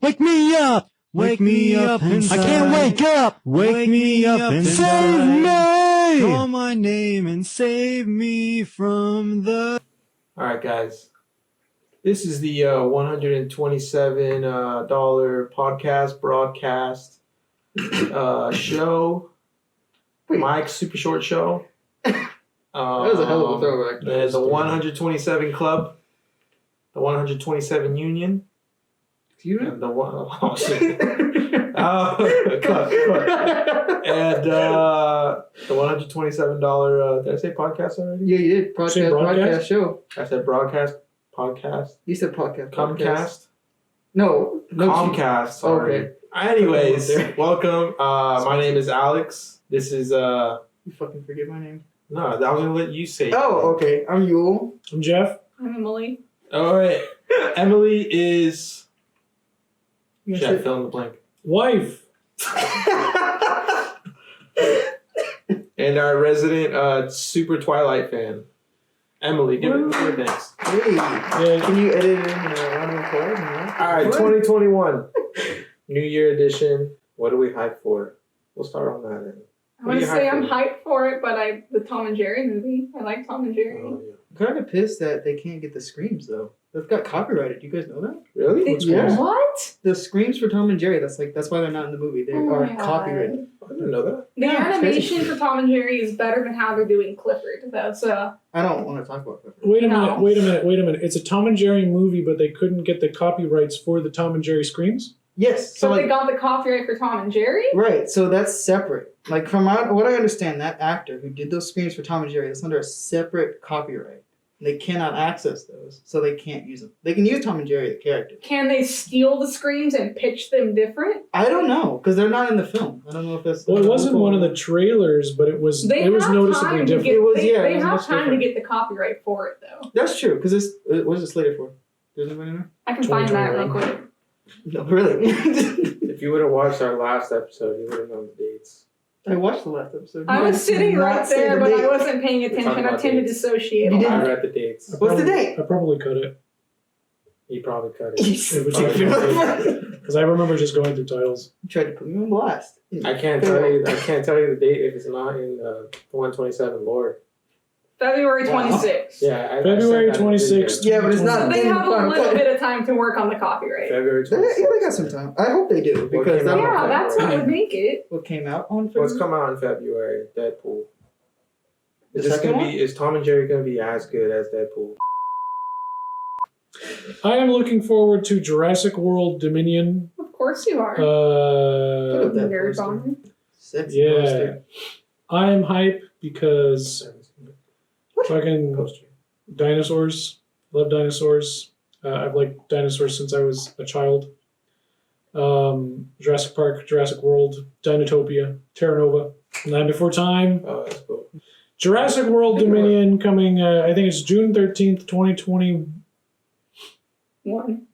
Wake me up! Wake me up inside. I can't wake up! Wake me up inside. Save me! Call my name and save me from the... Alright guys, this is the $127 podcast broadcast show. Mike's super short show. That was a hell of a throwback. The 127 Club, the 127 Union. You know? And the one, oh shit. Cut. And the $127, did I say podcast already? Yeah, you did. Broadcast show. I said broadcast, podcast. You said podcast. Comcast? No. Comcast, sorry. Okay. Anyways, welcome. My name is Alex. This is, You fucking forget my name. no, I was going to let you say it. Oh, okay. I'm Yule. I'm Jeff. I'm Emileigh. Alright. Emily is... You Jeff, gonna say- fill in the blank. Wife. And our resident super Twilight fan, Emily. Give it thanks. Hey. Yeah. Can you edit in round of applause? Alright, 2021. New Year edition. What do we hype for? We'll start on that then. I want to say I'm hyped for it, but the Tom and Jerry movie. I like Tom and Jerry. Oh, yeah. I'm kind of pissed that they can't get the screams, though. They've got copyrighted. Do you guys know that? Really? It's Yeah. What? The screams for Tom and Jerry, that's why they're not in the movie. They Oh are my God. copyrighted. I didn't know that. The Yeah, it's animation crazy. for Tom and Jerry is better than how they're doing Clifford. That's I don't want to talk about that. Wait a No. minute. It's a Tom and Jerry movie, but they couldn't get the copyrights for the Tom and Jerry screams? Yes. so So, they got the copyright for Tom and Jerry. right. So that's separate. Like, from what I understand, that actor who did those screams for Tom and Jerry, that's under a separate copyright. They cannot access those, so they can't use them. They can use Tom and Jerry, the character. Can they steal the screams and pitch them different? I don't know, because they're not in the film. I don't know if that's... Well, it wasn't one of the trailers, but it was They noticeably have time to different. get. It was- they yeah, it they was have much time different. to get the copyright for it though. That's true, because what is it slated for? Does anybody know? I can find that real 2021. quick. No, really. If you would have watched our last episode, you would have known the dates. I watched the last episode. I You was guys sitting did not right say there, the but date. I wasn't paying talking attention. I about tend to dates. dissociate. You a didn't- lot. I read the dates. What's the date? I probably cut it. He probably cut it. You It was because I remember just going through titles. tried to put me on blast. I can't tell you the date if it's not in the 127 lore. February Wow. 26th. Yeah, I February said that in the 26th. video. Yeah, but it's So not they in the have a final little cut. bit of time to work on the copyright. February Yeah, 26th. they got some time. I hope they do, because came out? Yeah, that's what would make it. what came out on What's February? come out in February? Deadpool. The Is this second gonna one? be? Is Tom and Jerry gonna be as good as Deadpool? I am looking forward to Jurassic World Dominion. Of course you are. Look at that Nerd poster. bomber. Sexy Yeah. poster. I am hype because fucking Poster. dinosaurs. Love dinosaurs. I've liked dinosaurs since I was a child. Jurassic Park, Jurassic World, Dinotopia, Terra Nova, Land Before Time. Oh, that's cool. Jurassic World Dominion coming, I think it's June 13th, 2020. One.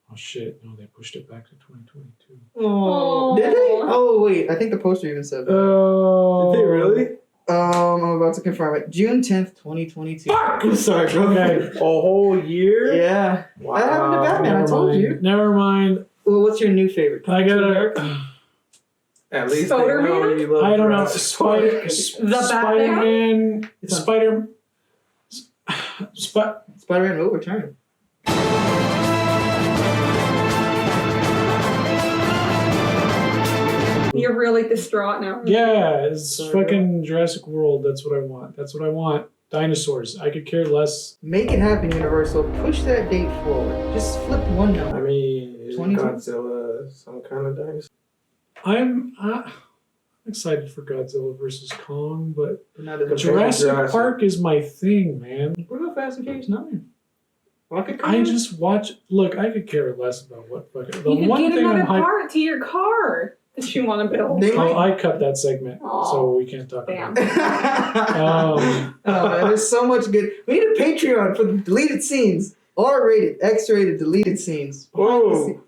Oh shit, no, they pushed it back to 2022. Oh, did they? Oh, wait. I think the poster even said that. Oh. Did they really? I'm about to confirm it. June 10th, 2022. Fuck! I'm sorry, bro. Okay. A whole year? Yeah. Wow. That happened to Batman. I told you. Never mind. Well, what's your new favorite? I gotta. At least they Spider-Man? know you love I don't know. Jurassic Park. Spider-Man. It's on- Spider-Man will return. You're really distraught now. Yeah, it's Sorry, fucking Jurassic World. That's what I want. That's what I want. Dinosaurs. I could care less. Make it happen, Universal. Push that date forward. Just flip one I number. mean, is 22? Godzilla some kind of dinosaur? I'm excited for Godzilla versus Kong, but But not as a Jurassic Jurassic. Park is my thing, man. What about Fast and Furious 9? Rocket I Car? just watch. Look, I could care less about what fucking. The You could one get thing another I'm hyped. part to your car that you want to build. They Oh, might- I cut that segment, Aw. so we can't talk Damn. about it. Oh, man, there's so much good. We need a Patreon for the deleted scenes. R-rated, X-rated, deleted scenes. Whoa!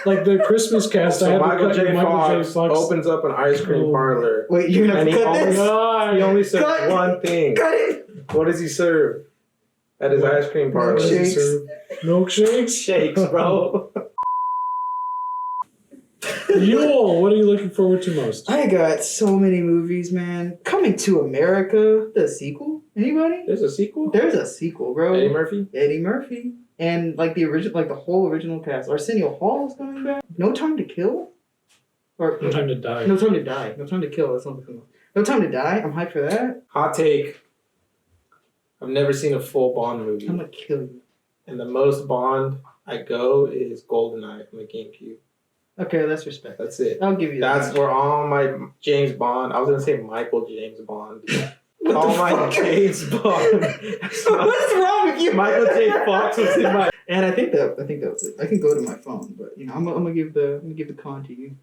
Like the Christmas cast, I So had Michael to cut J. Michael J. Fox Fox. opens up an ice cream Oh. parlor. Wait, you're gonna And have he to cut always- this? God. He only serves Cut. one thing. Cut it! What does he serve at his What? ice cream parlor? What does he Milkshakes. serve? Milkshakes? Shakes, bro. Yule, what are you looking forward to most? I got so many movies, man. Coming to America, the sequel. Anybody? There's a sequel? There's a sequel, bro. Eddie Murphy? Eddie Murphy. And like the original, like the whole original cast. Arsenio Hall is coming back. No Time to Kill? Or No Time to Die. No Time to Die. No Time to Kill. That's not the film. No Time to Die. I'm hyped for that. Hot take. I've never seen a full Bond movie. I'm gonna kill you. And the most Bond I go is GoldenEye from the GameCube. Okay, that's respect. That's it. I'll give you That's that. where all my James Bond. I was gonna say Michael James Bond. All my fuck? James Bond. What's wrong with you? Michael J. Fox was in my. And I think that was it. I can go to my phone, but you know, I'm gonna give the con to you.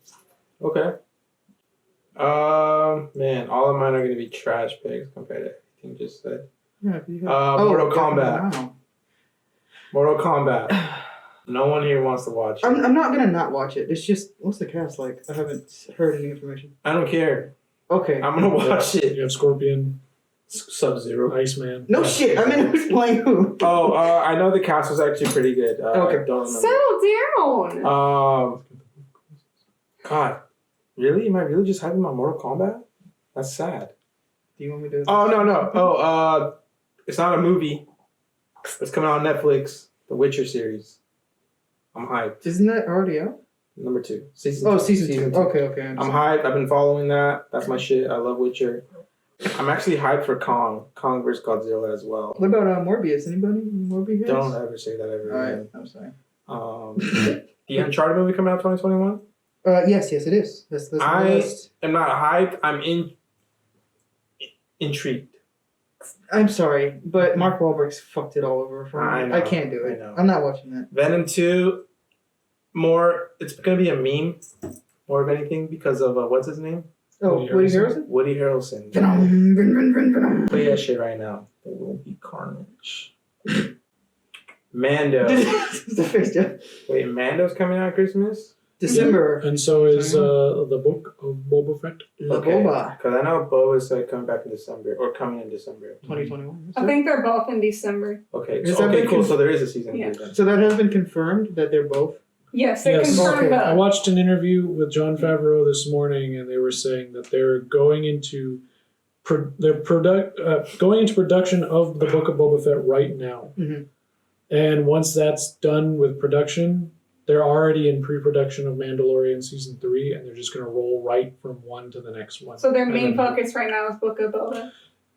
Okay. Man, all of mine are gonna be trash picks compared to everything you just said. Yeah, if you have- Mortal Kombat. Wow. Mortal Kombat. No one here wants to watch it. I'm not gonna not watch it. It's just what's the cast like? I haven't heard any information. I don't care. Okay. I'm gonna watch it. You have Scorpion, Sub-Zero. Iceman. No shit. I mean, who's playing who? Oh, I know the cast was actually pretty good. Okay. I don't remember. Settle down. God, really? Am I really just hyping my Mortal Kombat? That's sad. Do you want me to? Oh no. Oh, it's not a movie. It's coming out on Netflix. The Witcher series. I'm hyped. Isn't that already out? Number 2. Season Oh, 2. season 2. Okay. I'm hyped. I've been following that. That's my shit. I love Witcher. I'm actually hyped for Kong vs. Godzilla as well. What about Morbius? Anybody? Morbius? Don't ever say that ever Alright, again. I'm sorry. The Uncharted movie coming out 2021? Yes, it is. That's the list. I'm not hyped. I'm intrigued. I'm sorry, but Mark Wahlberg's fucked it all over for me. I know, I can't do it. I know. I'm not watching that. Venom 2, it's going to be a meme more of anything because of, what's his name? Oh, Woody Woody Harrelson? Harrelson? Woody Harrelson. Venom. Play that shit right now. There will be carnage. Mando. The face, Jeff. Wait, Mando's coming out Christmas? December. And so is the book of Boba Fett. La Boba. Because I know Boba's coming back in December, or coming in December. 2021. I think they're both in December. Okay, Has that been cool. con- So there is a season Yeah. 3 then. So that has been confirmed that they're both. Yes, they Yes. confirmed Okay. I that. watched an interview with Jon Favreau this morning, and they were saying that they're going into going into production of the Book of Boba Fett right now. Mhm. And once that's done with production, they're already in pre-production of Mandalorian season 3, and they're just going to roll right from one to the next one. So their main And then focus right now is Book of Boba.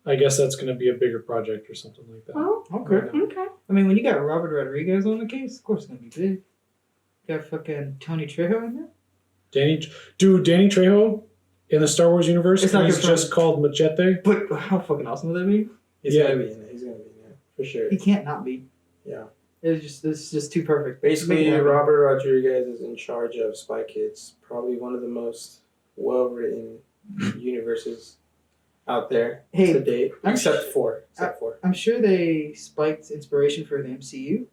I guess that's going to be a bigger project or something like that. Oh, Okay. Right now. okay. I mean, when you got Robert Rodriguez on the case, of course it's gonna be big. You got fucking Tony Trejo in there. Danny Trejo in the Star Wars universe, It's not he's confirmed. just called Machete. But how fucking awesome would that be? He's Yeah. gonna be in it. He's gonna be in it for sure. He can't not be. Yeah. It's just too perfect. Basically, Make it happen. Robert Rodriguez is in charge of Spy Kids. Probably one of the most well-written universes out there Hey, to date, I'm except for. I'm sure they spiked inspiration for the MCU,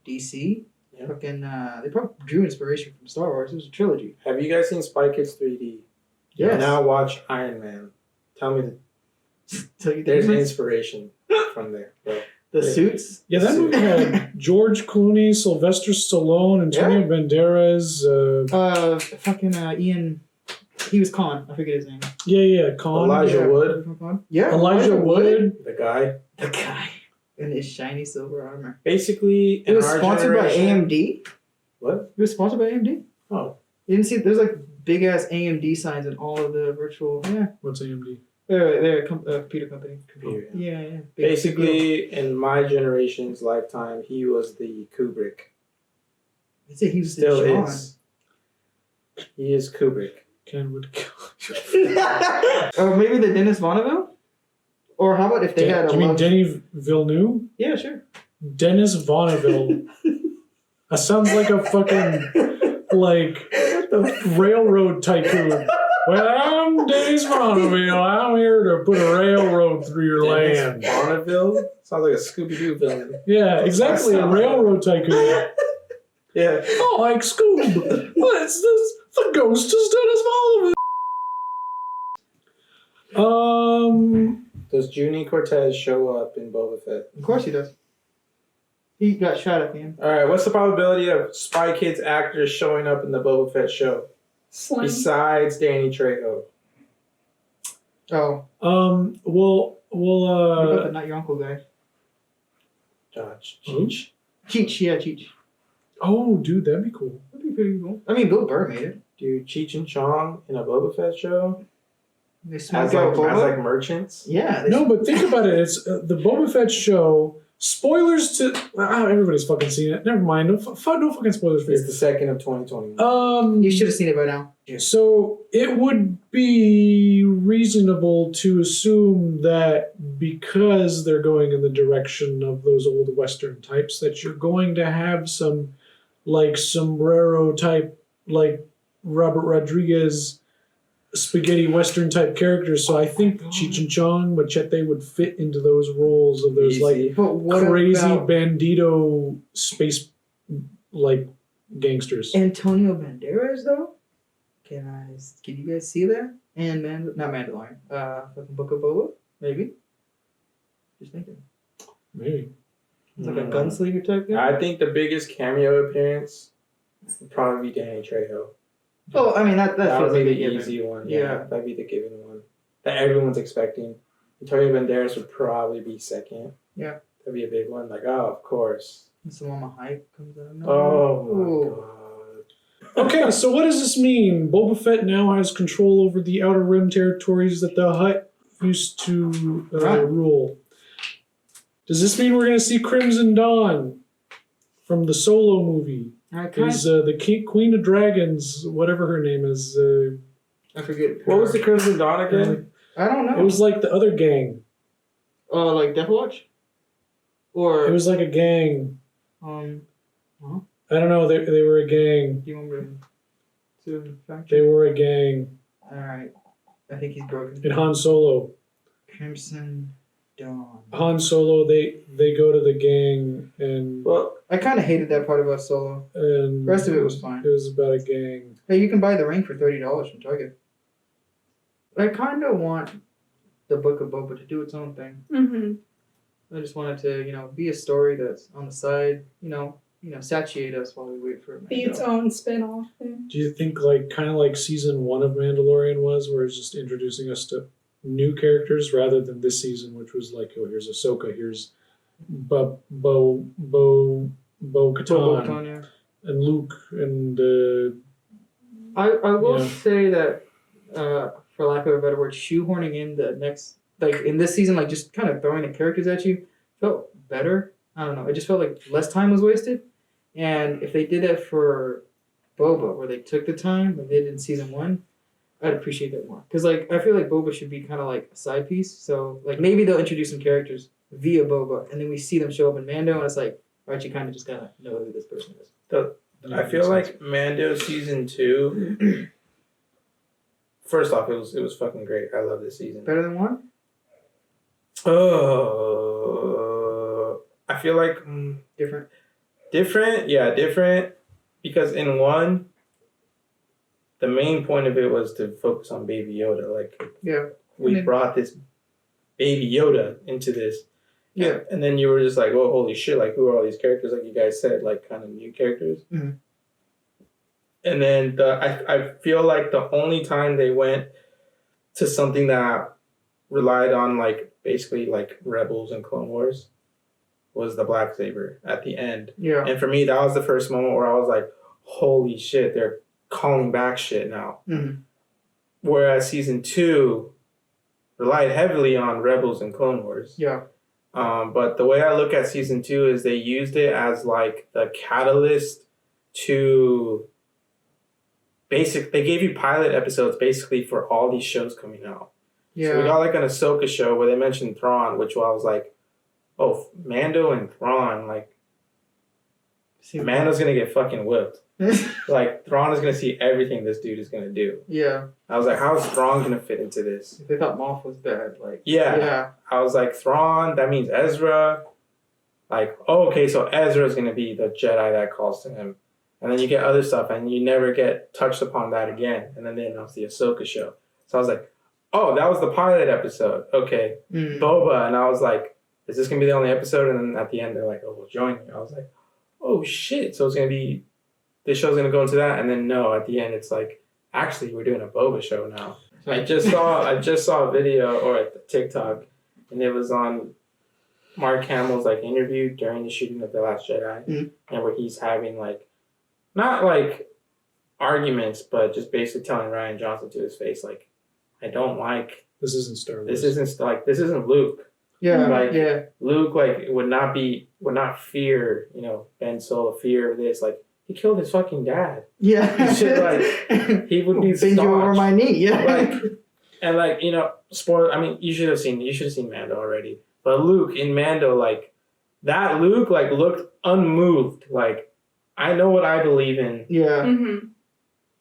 DC. Yeah. Fucking, they probably drew inspiration from Star Wars. It was a trilogy. Have you guys seen Spy Kids 3D? Yes. Now watch Iron Man. Tell me Tell you the there's difference. inspiration from there, bro. The suits. Yeah, that movie had George Clooney, Sylvester Stallone, Antonio Banderas. Fucking Ian. He was Khan. I forget his name. Khan. Elijah Yeah. Wood. Yeah. Elijah Wood. The guy. The guy in his shiny silver armor. Basically, It was sponsored by generation- AMD. What? It was sponsored by AMD. Oh. You didn't see? There's like big ass AMD signs in all of the virtual. Yeah. What's AMD? They're a computer company. Computer. Yeah. Big deal. Basically, in my generation's lifetime, he was the Kubrick. I'd say he was Still the John. is. He is Kubrick. Kenwood. Or maybe the Dennis Bonneville? Or how about if they had a You mean love- Denny Villeneuve? Yeah, sure. Dennis Bonneville. That sounds like a fucking railroad tycoon. Well, I'm Dennis Bonneville. I'm here to put a railroad through your land. Bonneville? Sounds like a Scooby-Doo villain. Yeah, exactly. A railroad tycoon. Yeah. Oh, like Scoob. What's this? The ghost is Dennis Bonneville. Does Junie Cortez show up in Boba Fett? Of course he does. He got shot at the end. All right, what's the probability of Spy Kids actors showing up in the Boba Fett show? Slim. besides Danny Trejo. Oh, Well, what about the Not Your Uncle guy? Cheech. Cheech. oh, dude, that'd be cool. That'd be pretty cool. I mean, Bill Burr made it. Dude, Cheech and Chong in a Boba Fett show They as smoked like, out Boba. as like merchants. Yeah. No, but think about it. It's the Boba Fett show. Spoilers to everybody's fucking seen it. Never mind. No fucking spoilers for It's you. the second of 2020. You should have seen it by now. So it would be reasonable to assume that because they're going in the direction of those old Western types, that you're going to have some like sombrero type, like Robert Rodriguez spaghetti Western type characters. So I think Cheech and Chong, Machete would fit into those roles of those Easy. like But what crazy about bandito space like gangsters. Antonio Banderas though? Can you guys see that? And not Mandalorian. Fucking Book of Boba, maybe. Just thinking. Maybe. It's like a gunslinger type guy. I think the biggest cameo appearance would probably be Danny Trejo. Oh, I mean that That feels would like be a the given. easy one. Yeah. That'd be the given one that everyone's expecting. Antonio Banderas would probably be second. Yeah. That'd be a big one. Like, oh, of course. And Salama Hayek comes out. of nowhere. Oh my Ooh. god. Okay, so what does this mean? Boba Fett now has control over the Outer Rim territories that the Hutt used to Right. rule. Does this mean we're going to see Crimson Dawn from the Solo movie? I kind Is the Queen of Dragons, whatever her name is, I forget. What was the Crimson Dawn again? I don't know. it was like the other gang. Like Death Watch? Or It was like a gang. I don't know. They were a gang. do you want me to fact They check? were a gang. Alright. I think he's broken. In Han Solo. Crimson Dawn. Han Solo, they go to the gang and Well, I kind of hated that part about Solo. The rest of it was fine. It was about a gang. Hey, you can buy the ring for $30 from Target. I kind of want the Book of Boba to do its own thing. Mm-hmm. I just want it to, be a story that's on the side, satiate us while we wait for it. Be its own spin-off thing. Do you think kind of like season 1 of Mandalorian was, where it's just introducing us to new characters rather than this season, which was like, oh, here's Ahsoka, here's Bo Katan, and Luke, and I will Yeah. say that, for lack of a better word, shoehorning in the next, in this season, just kind of throwing the characters at you felt better. I don't know. It just felt like less time was wasted. And if they did that for Boba, where they took the time, like they did in season 1, I'd appreciate that more. Because, I feel like Boba should be kind of like a side piece. So, maybe they'll introduce some characters via Boba, and then we see them show up in Mando, and it's like, all right, you kind of just gotta know who this person is. I feel like Mando season 2. First off, it was fucking great. I love this season. Better than 1? I feel like Different. different. Because in 1, the main point of it was to focus on Baby Yoda. Yeah. We And brought this Baby Yoda into this. Yeah. And then you were just like, oh, holy shit, who are all these characters? Like you guys said, kind of new characters. Mhm. And then I feel like the only time they went to something that relied on, basically, Rebels and Clone Wars was the Blacksaber at the end. Yeah. And for me, that was the first moment where I was like, holy shit, they're calling back shit now. Mhm. Whereas season 2 relied heavily on Rebels and Clone Wars. Yeah. But the way I look at season 2 is they used it as the catalyst to they gave you pilot episodes basically for all these shows coming out. Yeah. So we got an Ahsoka show where they mentioned Thrawn, which I was like, oh, Mando and Thrawn, Mando's gonna get fucking whipped. Thrawn is gonna see everything this dude is gonna do. Yeah. I was like, how is Thrawn gonna fit into this? If they thought Moff was bad, Yeah. Yeah. I was like, Thrawn, that means Ezra. Okay, so Ezra's gonna be the Jedi that calls to him. And then you get other stuff, and you never get touched upon that again. And then they announced the Ahsoka show. So I was like, oh, that was the pilot episode. Okay. Mm. Boba. And I was like, is this going to be the only episode? And then at the end, they're like, oh, we'll join you. I was like, oh, shit. So it's going to be, this show's going to go into that. And then no, at the end, it's actually, we're doing a Boba show now. I just saw a video or a TikTok, and it was on Mark Hamill's like interview during the shooting of The Last Jedi, and where he's having like, not like arguments, but just basically telling Rian Johnson to his face like, I don't like This isn't Star Wars. this isn't Luke. Yeah, Like, yeah. Luke like would not fear, you know, Ben Solo, fear of this. Like, he killed his fucking dad. Yeah. Shit, like, he would be bend you over staunch. my knee. Yeah. Like, and like, you know, spoiler. I mean, you should have seen Mando already. But Luke in Mando, like, that Luke like looked unmoved. Like, I know what I believe in. Yeah. Mm-hmm.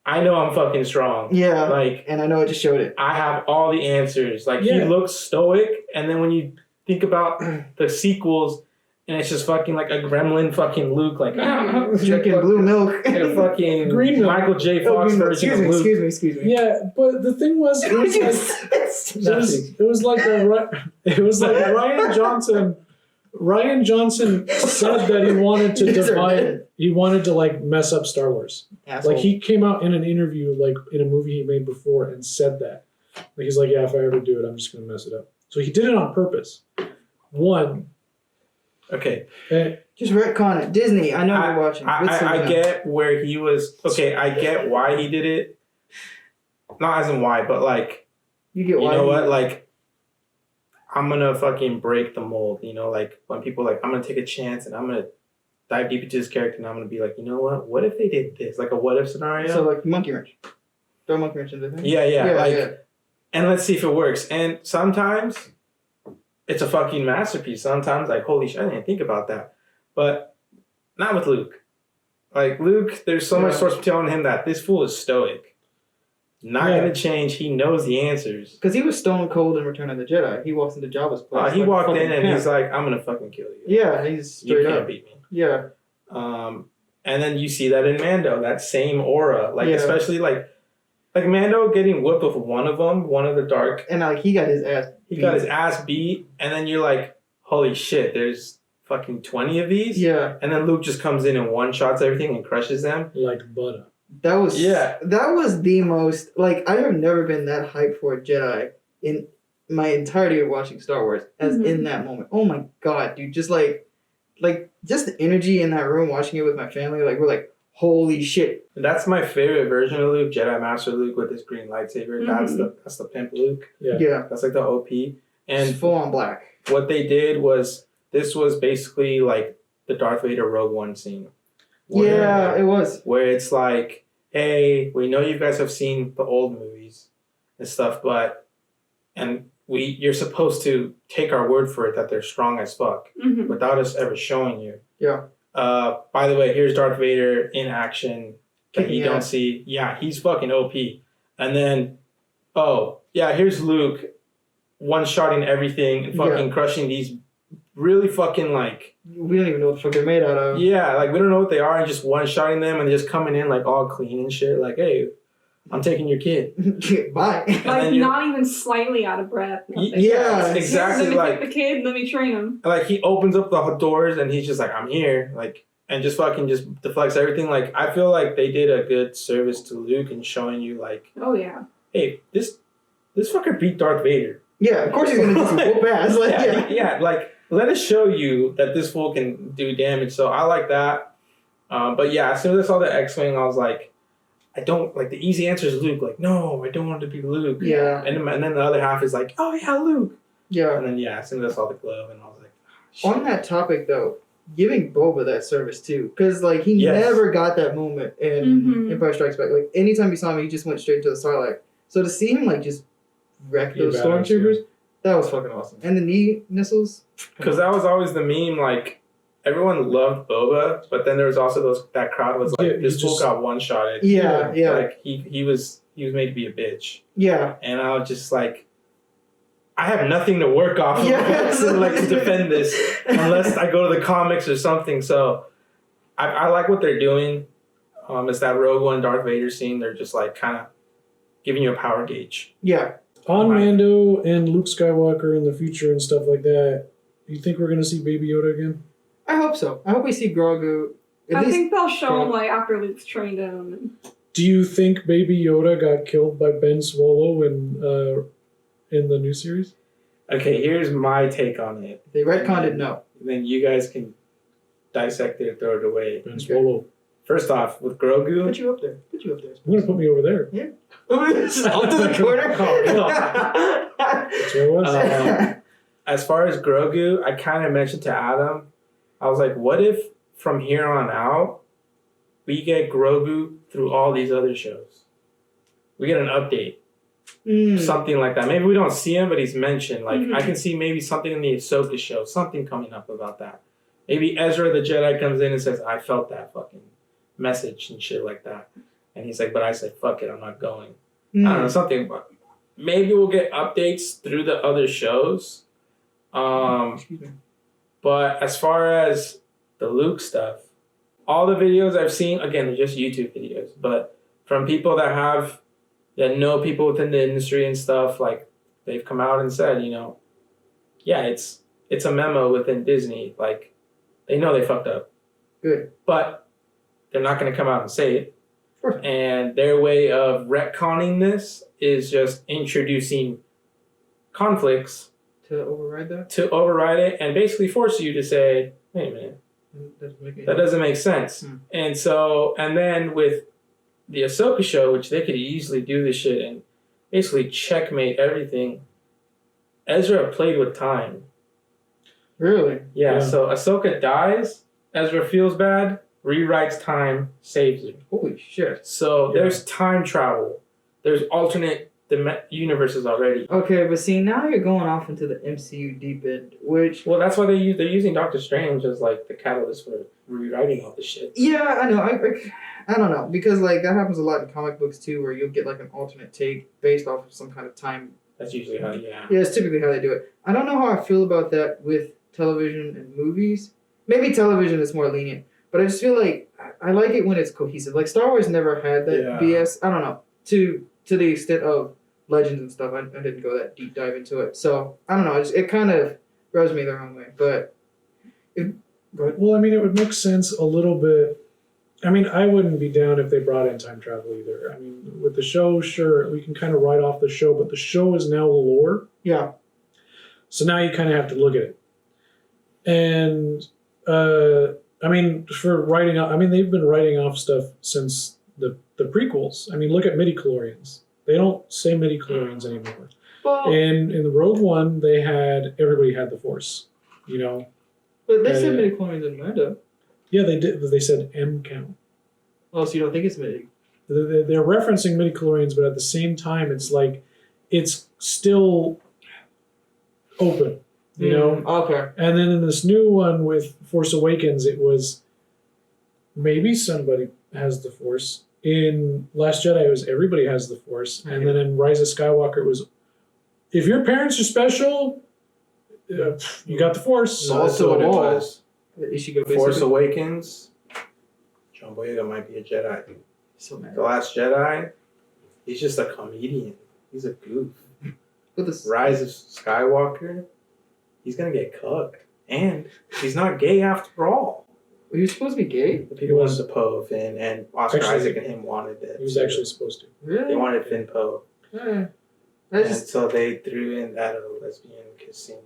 I know I'm fucking strong. Yeah. Like, And I know it just showed it. I have all the answers. Like, he Yeah. looks stoic, and then when you think about the sequels, and it's just fucking like a gremlin fucking Luke, like, Drinking blue milk. like a fucking Green milk. Michael J. Fox version of Luke. Excuse me. Yeah, but the thing was, it was like Ryan Johnson. Ryan Johnson said that he wanted to These are divide. dead. He wanted to like mess up Star Wars. Asshole. Like, he came out in an interview, like in a movie he made before, and said that. Like, he's like, yeah, if I ever do it, I'm just gonna mess it up. So he did it on purpose. One, Okay, Just retcon it. Disney, I know you're watching. I get where he was. Okay, I get why he did it. Not as in why, but like, You get you why. know what? Like, I'm gonna fucking break the mold. You know, like when people like, I'm gonna take a chance and I'm gonna dive deep into this character and I'm gonna be like, you know what? What if they did this? Like a what if scenario. So like monkey wrench. Throw a monkey wrench into the thing. Yeah, like, yeah. and let's see if it works. And sometimes it's a fucking masterpiece. Sometimes, like, holy shit, I didn't think about that. But not with Luke. Like, Luke, there's so much source telling him that this fool is stoic. Not going to change. He knows the answers. Because he was stone cold in Return of the Jedi. He walks into Jabba's place. He like walked fucking in and pimp. he's like, I'm going to fucking kill you. Yeah, he's You straight can't up. beat me. Yeah. And then you see that in Mando, that same aura. Like, Yeah. especially, like Mando getting whooped with one of the dark. And like he got his ass He got his ass beat, and then you're like, holy shit, there's fucking 20 of these? Yeah. And then Luke just comes in and one-shots everything and crushes them. like butter. That was Yeah. That was the most like I have never been that hyped for a Jedi in my entirety of watching Star Wars as in that moment. Oh my god, dude! Just like just the energy in that room watching it with my family. Like we're like, holy shit! And that's my favorite version of Luke, Jedi Master Luke with his green lightsaber. That's the pimp Luke. Yeah. That's like the OP. And And full on black. what they did was, this was basically like the Darth Vader Rogue One scene. Yeah, it was. Where it's like, hey, we know you guys have seen the old movies and stuff, but you're supposed to take our word for it that they're strong as fuck without us ever showing you. Yeah. By the way, here's Darth Vader in action that you don't Yeah. see. Yeah, he's fucking OP. And then, here's Luke one-shotting everything and fucking crushing these really fucking like... We don't even know what the fuck they're made out of. Yeah, like we don't know what they are and just one-shotting them and just coming in like all clean and shit. Like, hey, I'm taking your kid. Bye. Like, not even slightly out of breath. Nothing. Yeah, exactly. Let me Like, take the kid, let me train him. like he opens up the doors and he's just like, I'm here. Like, and just fucking just deflects everything. Like, I feel like they did a good service to Luke in showing you like, Oh, yeah. hey, this fucker beat Darth Vader. Yeah, of course he's gonna just whoop ass. Like, yeah, like let us show you that this fool can do damage. So I like that. But yeah, as soon as I saw the X-Wing, I was like, I don't like the easy answer is Luke. Like, no, I don't want it to be Luke. Yeah. And then the other half is like, oh yeah, Luke. Yeah. And then as soon as I saw the glove, and I was like, oh, On that topic though, giving Boba that service too, because like he Yes. never got that moment in Empire Strikes Back. Like anytime you saw him, he just went straight to the Sarlacc. So to see him like just wreck those badass, stormtroopers, that was fucking awesome. And the knee missiles, because that was always the meme. Like everyone loved Boba, but then there was also that crowd was like, Yeah, this fool just- got one-shotted. yeah. Like he was made to be a bitch. Yeah. And I was just like, I have nothing to work off of to defend this unless I go to the comics or something. So I like what they're doing. It's that Rogue One Darth Vader scene. They're just like kind of giving you a power gauge. Yeah. On Mando and Luke Skywalker in the future and stuff like that, you think we're gonna see Baby Yoda again? I hope so. I hope we see Grogu. I think they'll show him, like, after Luke's trained him. Do you think Baby Yoda got killed by Ben Swallow in the new series? Okay, here's my take on it. They retconned it, no. Then you guys can dissect it or throw it away. Ben Swallow. First off, with Grogu, Put you up there. I'm gonna put me over there. Up to the corner. That's where I was. as far as Grogu, I kind of mentioned to Adam, I was like, what if from here on out, we get Grogu through all these other shows? We get an update. Something like that. Maybe we don't see him, but he's mentioned. Like, I can see maybe something in the Ahsoka show, something coming up about that. Maybe Ezra the Jedi comes in and says, I felt that fucking message and shit like that. And he's like, but I said, fuck it, I'm not going. I don't know, something. But maybe we'll get updates through the other shows. Excuse me. But as far as the Luke stuff, all the videos I've seen, again, they're just YouTube videos, but from people that know people within the industry and stuff, like, they've come out and said, you know, yeah, it's a memo within Disney. Like, they know they fucked up. Good. But they're not going to come out and say it. Sure. And their way of retconning this is just introducing conflicts To override that? to override it and basically force you to say, wait a minute, that doesn't make sense. And then with the Ahsoka show, which they could easily do this shit and basically checkmate everything, Ezra played with time. Really? Yeah, Yeah. so Ahsoka dies, Ezra feels bad, rewrites time, saves her. Holy shit. So there's time travel. There's alternate universes already. Okay, but see, now you're going off into the MCU deep end, which... Well, that's why they're using Doctor Strange as like the catalyst for rewriting all this shit. Yeah, I know. I don't know, because like that happens a lot in comic books too, where you'll get like an alternate take based off of some kind of time. That's usually how, yeah. Yeah, it's typically how they do it. I don't know how I feel about that with television and movies. Maybe television is more lenient, but I just feel like I like it when it's cohesive. Like Star Wars never had that BS. I don't know, to the extent of Legends and stuff. I didn't go that deep dive into it, so I don't know. It kind of rubs me the wrong way. But go ahead. Well, I mean, it would make sense a little bit. I mean, I wouldn't be down if they brought in time travel either. I mean, with the show, sure, we can kind of write off the show, but the show is now lore. Yeah. So now you kind of have to look at it. And, I mean, for writing off, I mean, they've been writing off stuff since the prequels. I mean, look at midi-chlorians. They don't say midi-chlorians anymore. Well, And in the Rogue One, everybody had the Force, you know? but they said midi-chlorians in Mando. Yeah, they did. They said M count. Oh, so you don't think it's midi? They're referencing midi-chlorians, but at the same time, it's like it's still open, you know? Okay. And then in this new one with Force Awakens, it was maybe somebody has the Force. In Last Jedi, it was everybody has the Force. And then in Rise of Skywalker, it was if your parents are special, you got the Force. So that's what it was. Ishigo Force basically. Awakens, John Boyega might be a Jedi. So mad. The Last Jedi, he's just a comedian. He's a goof. But this Rise of Skywalker, he's gonna get cooked. And he's not gay after all. He was supposed to be gay? The people wanted to Poe, Finn, and Oscar Actually, Isaac and him wanted that. He was actually supposed to. Really? They wanted Finn Poe. I And just so they threw in that lesbian kissing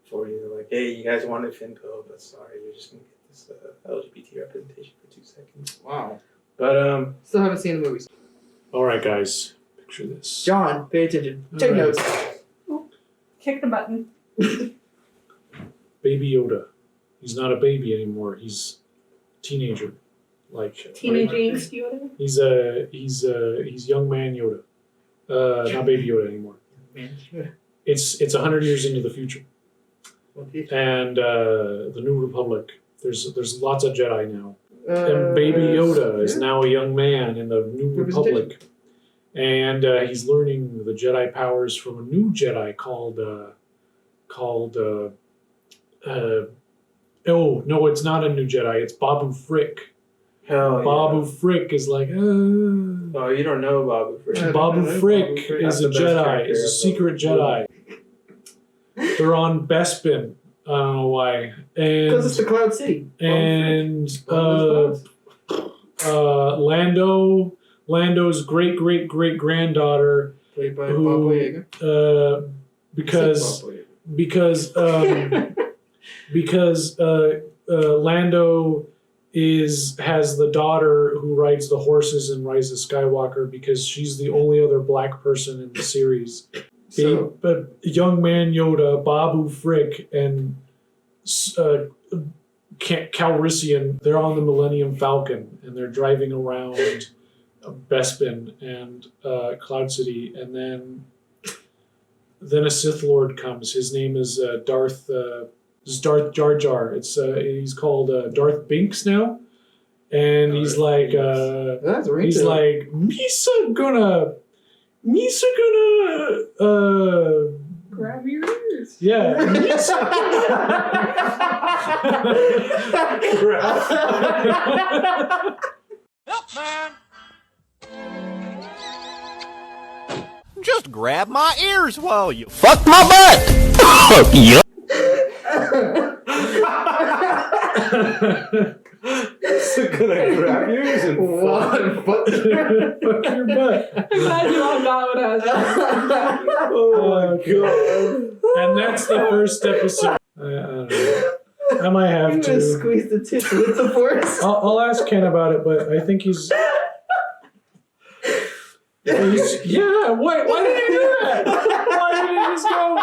for you. Like, hey, you guys wanted Finn Poe, but sorry, you're just gonna get this LGBT representation for 2 seconds. wow. But Still haven't seen the movies. All right, guys, picture this. John, pay attention. Take All right. notes. Kick the button. Baby Yoda. He's not a baby anymore. He's a teenager. Like Teenage angst Yoda. he's young man Yoda. Not baby Yoda anymore. It's 100 years into the future. And the New Republic. There's lots of Jedi now. And Baby Yoda is now a young man in the New Republic. And he's learning the Jedi powers from a new Jedi called oh, no, it's not a new Jedi. It's Babu Frick. hell Babu Frick is like, Oh, you don't know Babu Frick. Babu Frick That's is a the best Jedi. character Is a of the secret Jedi. They're on Bespin. I don't know why. Because it's the Cloud City. And Clouds. Lando Lando's great granddaughter, Played by who, Bob Boyega. because Bob Boyega. because Lando has the daughter who rides the horses in Rise of Skywalker because she's the only other black person in the series. So, Young Man Yoda, Babu Frick, and Calrissian, they're on the Millennium Falcon and they're driving around Bespin and Cloud City, and then a Sith Lord comes. His name is Darth Jar Jar. He's called Darth Binks now, and he's like that's he's like Misa gonna Grab your ears. yeah. Just grab my ears while you fuck my butt. Yup. Gonna grab yours and Fuck your butt. Imagine all God would have. Oh my god. And that's the first episode. I don't know. I might have I'm gonna to. squeeze the tits with the force. I'll ask Ken about it, but I think he's yeah. Why did he do that? Why did he just go?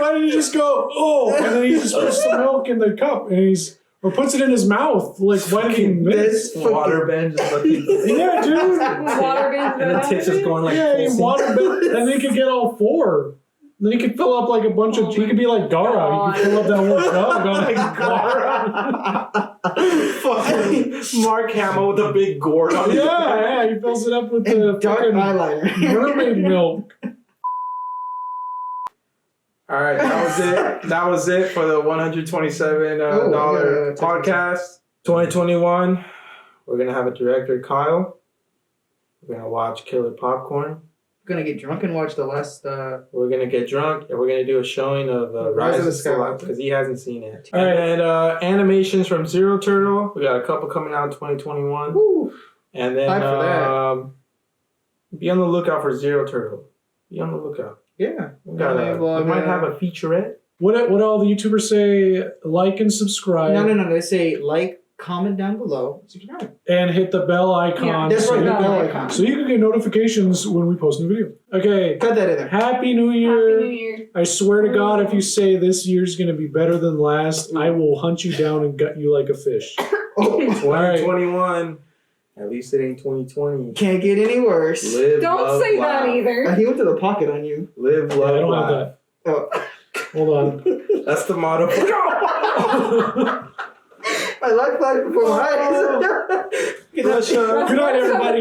Why did he just go? Oh, and then he just puts the milk in the cup and or puts it in his mouth. Like, why did he miss? Water bend just fucking. Yeah, dude. Water bends And the tits just going like Yeah, he full water bend, and they could get all four. Then he could fill up like a bunch of. He could be like Gara. He could fill up that whole jug on like Fucking Mark Hamill with a big gourd on his back. Yeah, he fills it up with the Dark fucking eyeliner. mermaid milk. All right, that was it for the $127 podcast. 2021. We're gonna have a director, Kyle. We're gonna watch Killer Popcorn. Gonna get drunk and watch the last. We're gonna get drunk and we're gonna do a showing of Rise of the Skywalker because he hasn't seen it. All right. And animations from Zero Turtle. We got a couple coming out in 2021. Woo. And then Time for that. be on the lookout for Zero Turtle. Be on the lookout. Yeah. We might have a featurette. What all the YouTubers say? Like and subscribe. No. They say like, comment down below, subscribe. And hit the bell icon. Yeah, That's so right, you the can- bell icon. So you can get notifications when we post a new video. Okay. Cut that in there. Happy New Year. Happy New Year. I swear to God, if you say this year's going to be better than last, I will hunt you down and gut you like a fish. Oh, 2021. At least it ain't 2020. can't get any worse. Live, Don't love, say laugh. that either. He went to the pocket on you. Live, Yeah, love, I don't have laugh. that. Oh. Hold on. That's the motto. I like that before my eyes. Good night, Good night, everybody.